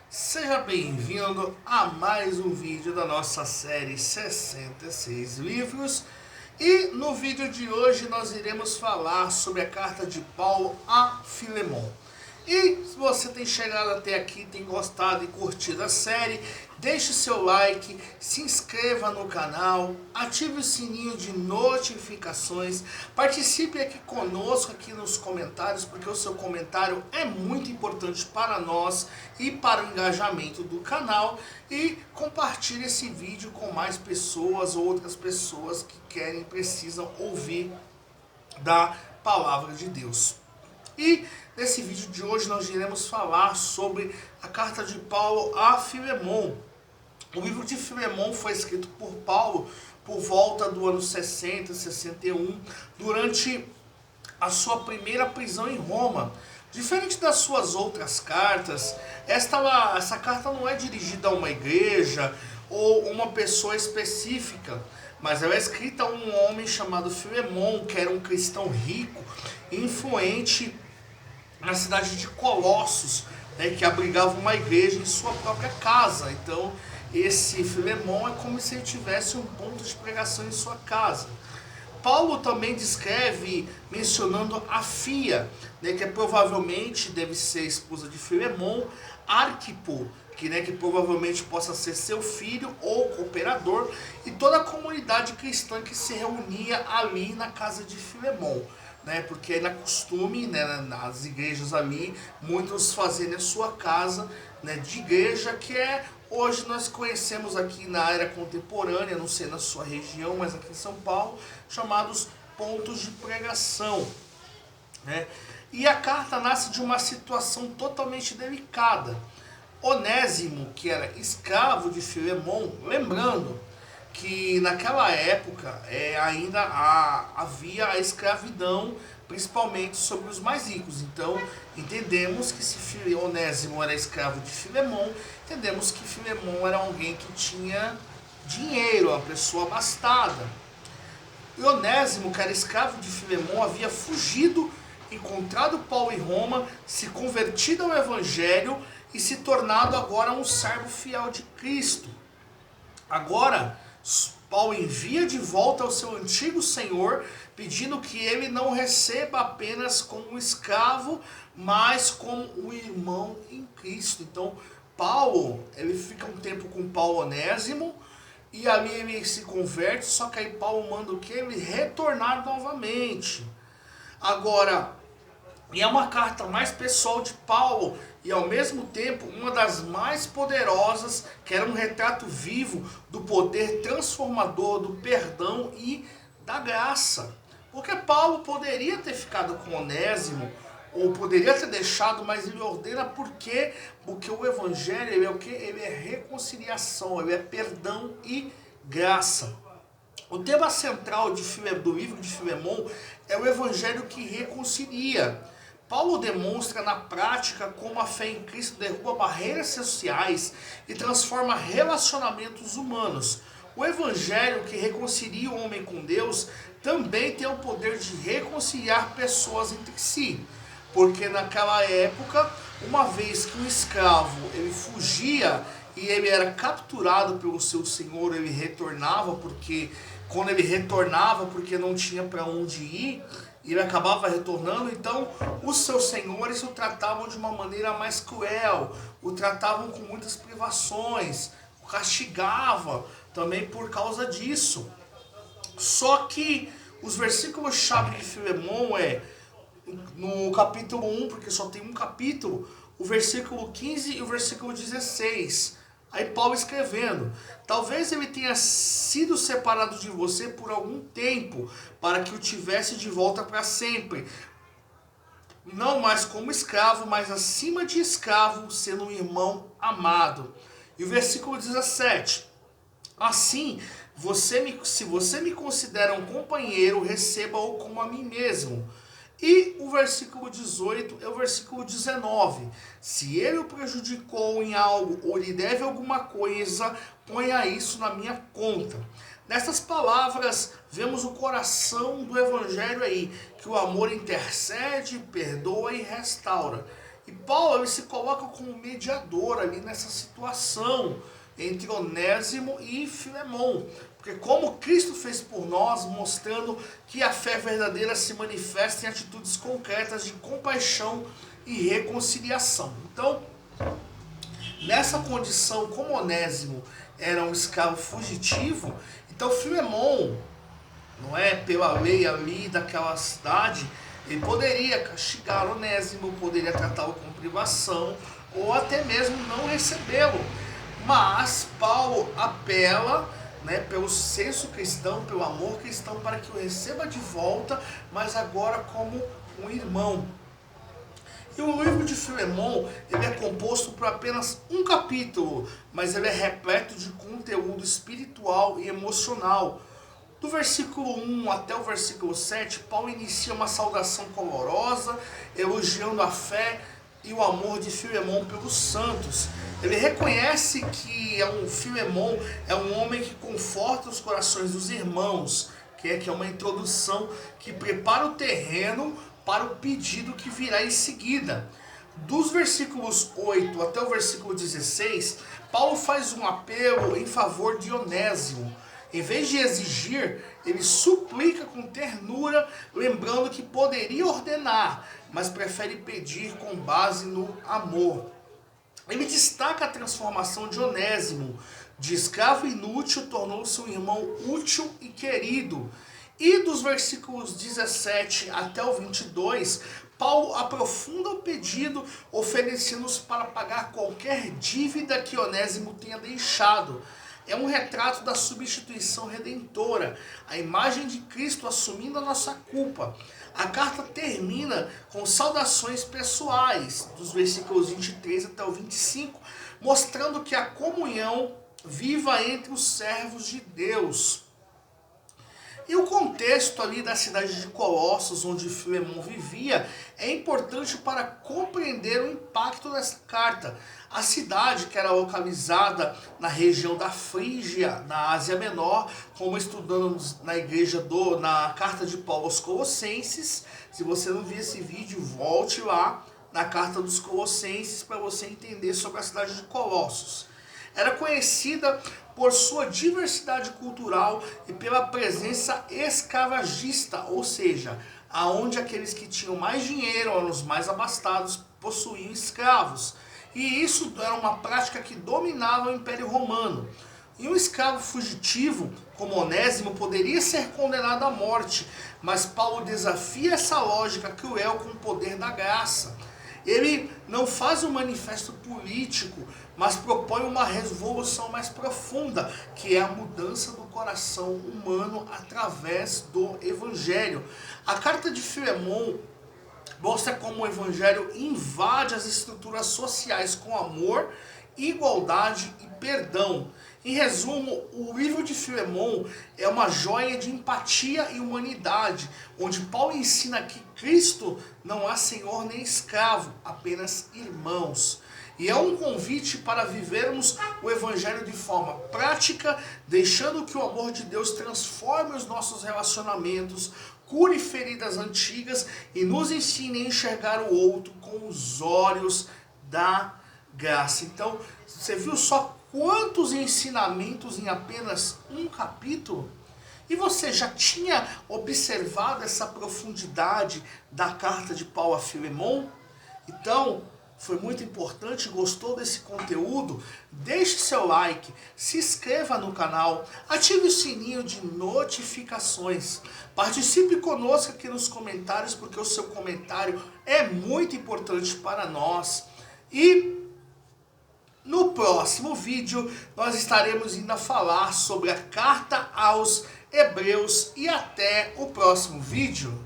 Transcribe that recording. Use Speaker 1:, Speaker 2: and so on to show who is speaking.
Speaker 1: Seja bem-vindo a mais um vídeo da nossa série 66 livros. E no vídeo de hoje nós iremos falar sobre a carta de Paulo a Filemon. E se você tem chegado até aqui, tem gostado e curtido a série, deixe seu like, se inscreva no canal, ative o sininho de notificações, participe aqui conosco aqui nos comentários, porque o seu comentário é muito importante para nós e para o engajamento do canal, e compartilhe esse vídeo com mais pessoas ou outras pessoas que querem e precisam ouvir da palavra de Deus. E nesse vídeo de hoje nós iremos falar sobre a carta de Paulo a Filemon. O livro de Filemon foi escrito por Paulo por volta do ano 60, 61, durante a sua primeira prisão em Roma. Diferente das suas outras cartas, essa carta não é dirigida a uma igreja ou uma pessoa específica, mas ela é escrita a um homem chamado Filemon, que era um cristão rico e influente na cidade de Colossos, né, que abrigava uma igreja em sua própria casa. Então, esse Filemon é como se ele tivesse um ponto de pregação em sua casa. Paulo também descreve mencionando a Fia, né, que provavelmente deve ser esposa de Filemon, Arquipo, que provavelmente possa ser seu filho ou cooperador, e toda a comunidade cristã que se reunia ali na casa de Filemon. Porque era costume, nas igrejas ali, muitos fazerem a sua casa, de igreja, que hoje nós conhecemos aqui na era contemporânea, não sei na sua região, mas aqui em São Paulo, chamados pontos de pregação. E a carta nasce de uma situação totalmente delicada. Onésimo, que era escravo de Filemon, lembrando que naquela época ainda havia a escravidão, principalmente sobre os mais ricos. Então entendemos que se Onésimo era escravo de Filemon, entendemos que Filemon era alguém que tinha dinheiro, uma pessoa abastada. E Onésimo, que era escravo de Filemon, havia fugido, encontrado Paulo em Roma, se convertido ao Evangelho e se tornado agora um servo fiel de Cristo. Agora Paulo envia de volta ao seu antigo senhor, pedindo que ele não receba apenas como um escravo, mas como um irmão em Cristo. Então Paulo, ele fica um tempo com Paulo Onésimo, e ali ele se converte, só que aí Paulo manda o que? Ele retornar novamente. Agora, e é uma carta mais pessoal de Paulo, e ao mesmo tempo uma das mais poderosas, que era um retrato vivo do poder transformador, do perdão e da graça. Porque Paulo poderia ter ficado com Onésimo, ou poderia ter deixado, mas ele ordena por quê? Porque o Evangelho ele é o quê? Ele é reconciliação, ele é perdão e graça. O tema central do livro de Filemon é o Evangelho que reconcilia. Paulo demonstra na prática como a fé em Cristo derruba barreiras sociais e transforma relacionamentos humanos. O Evangelho que reconcilia o homem com Deus também tem o poder de reconciliar pessoas entre si. Porque naquela época, uma vez que o escravo ele fugia e ele era capturado pelo seu senhor, ele retornava, porque quando ele retornava porque não tinha para onde ir, e ele acabava retornando, então os seus senhores o tratavam de uma maneira mais cruel, o tratavam com muitas privações, o castigavam também por causa disso. Só que os versículos-chave de Filemon no capítulo 1, porque só tem um capítulo, o versículo 15 e o versículo 16. Aí Paulo escrevendo: talvez ele tenha sido separado de você por algum tempo, para que o tivesse de volta para sempre. Não mais como escravo, mas acima de escravo, sendo um irmão amado. E o versículo 17. Assim, se você me considera um companheiro, receba-o como a mim mesmo. E o versículo 18 é o versículo 19. Se ele o prejudicou em algo ou lhe deve alguma coisa, ponha isso na minha conta. Nessas palavras, vemos o coração do Evangelho aí, que o amor intercede, perdoa e restaura. E Paulo ele se coloca como mediador ali nessa situação entre Onésimo e Filemon. Porque como Cristo fez por nós, mostrando que a fé verdadeira se manifesta em atitudes concretas de compaixão e reconciliação. Então, nessa condição, como Onésimo era um escravo fugitivo, então Filemon, não é, pela lei ali daquela cidade, ele poderia castigar Onésimo, poderia tratá-lo com privação, ou até mesmo não recebê-lo. Mas Paulo apela, né, pelo senso cristão, pelo amor cristão, para que o receba de volta, mas agora como um irmão. E o livro de Filemon, ele é composto por apenas um capítulo, mas ele é repleto de conteúdo espiritual e emocional. Do versículo 1 até o versículo 7, Paulo inicia uma saudação colorosa, elogiando a fé e o amor de Filemon pelos santos. Ele reconhece que Filemon é um homem que conforta os corações dos irmãos, que é uma introdução que prepara o terreno para o pedido que virá em seguida. Dos versículos 8 até o versículo 16, Paulo faz um apelo em favor de Onésimo. Em vez de exigir, ele suplica com ternura, lembrando que poderia ordenar, mas prefere pedir com base no amor. Ele destaca a transformação de Onésimo. De escravo inútil, tornou-se um irmão útil e querido. E dos versículos 17 até o 22, Paulo aprofunda o pedido, oferecendo-se para pagar qualquer dívida que Onésimo tenha deixado. É um retrato da substituição redentora, a imagem de Cristo assumindo a nossa culpa. A carta termina com saudações pessoais, dos versículos 23 até o 25, mostrando que a comunhão viva entre os servos de Deus. E o contexto ali da cidade de Colossos, onde Filemon vivia, é importante para compreender o impacto dessa carta. A cidade, que era localizada na região da Frígia, na Ásia Menor, como estudamos na carta de Paulo aos Colossenses. Se você não viu esse vídeo, volte lá na carta dos Colossenses para você entender sobre a cidade de Colossos. Era conhecida por sua diversidade cultural e pela presença escravagista, ou seja, aonde aqueles que tinham mais dinheiro, eram os mais abastados, possuíam escravos. E isso era uma prática que dominava o Império Romano. E um escravo fugitivo, como Onésimo, poderia ser condenado à morte, mas Paulo desafia essa lógica cruel com o poder da graça. Ele não faz um manifesto político, mas propõe uma revolução mais profunda, que é a mudança do coração humano através do Evangelho. A carta de Filemon mostra como o Evangelho invade as estruturas sociais com amor, igualdade e perdão. Em resumo, o livro de Filemon é uma joia de empatia e humanidade, onde Paulo ensina que Cristo não há senhor nem escravo, apenas irmãos. E é um convite para vivermos o Evangelho de forma prática, deixando que o amor de Deus transforme os nossos relacionamentos, cure feridas antigas e nos ensine a enxergar o outro com os olhos da graça. Então, você viu só quantos ensinamentos em apenas um capítulo? E você já tinha observado essa profundidade da carta de Paulo a Filemon? Então, foi muito importante, gostou desse conteúdo? Deixe seu like, se inscreva no canal, ative o sininho de notificações. Participe conosco aqui nos comentários, porque o seu comentário é muito importante para nós. E no próximo vídeo nós estaremos indo a falar sobre a carta aos Hebreus. E até o próximo vídeo.